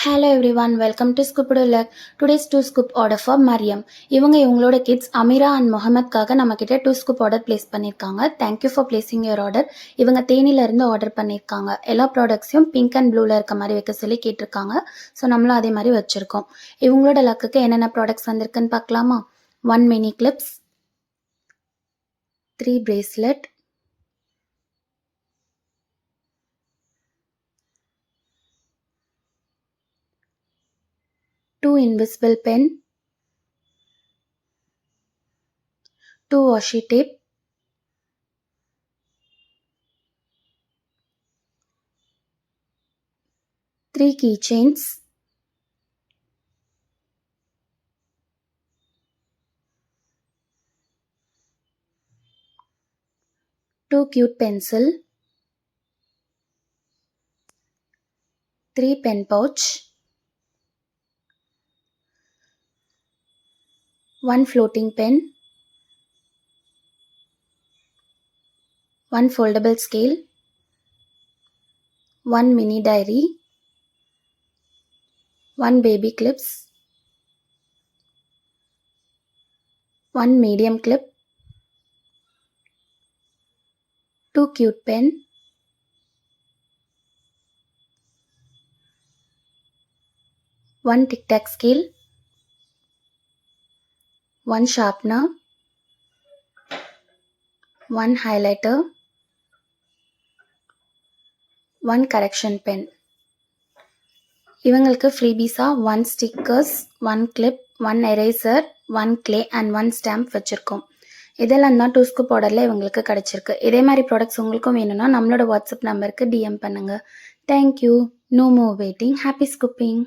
Hello everyone, welcome to Scooped Luck. Today's 2 scoop order for Mariam. இவங்களோட kids Ameera and முகமதுக்காக நம்ம கிட்ட 2 scoop order place பண்ணியிருக்காங்க. Thank you for placing your order. இவங்க தேனில இருந்து order பண்ணியிருக்காங்க. எல்லா ப்ராடக்ட்ஸையும் பிங்க் அண்ட் ப்ளூவில் இருக்க மாதிரி வைக்க சொல்லி கேட்டிருக்காங்க. ஸோ நம்மளும் அதே மாதிரி வச்சுருக்கோம். இவங்களோட லக்குக்கு என்னென்ன ப்ராடக்ட்ஸ் வந்திருக்குன்னு பார்க்கலாமா? 1 mini clips, 3 bracelet, 2 invisible pen, 2 washi tape, 3 keychains, 2 cute pencil, 3 pen pouch, 1 floating pen, 1 foldable scale, 1 mini diary, 1 baby clips, 1 medium clip, 2 cute pen, 1 tic tac scale, 1 sharpener, 1 highlighter, 1 correction pen. இவங்களுக்கு ஃப்ரீபீஸாக 1 stickers, 1 clip, 1 eraser, 1 clay and 1 stamp வச்சுருக்கோம். இதெல்லாம் தான் 2 scoop ஆர்டரில் இவங்களுக்கு கிடச்சிருக்கு. இதே மாதிரி products உங்களுக்கும் வேணும்னா நம்மளோட வாட்ஸ்அப் நம்பருக்கு டிஎம் பண்ணுங்கள். Thank you. No more waiting. Happy ஸ்கூப்பிங்.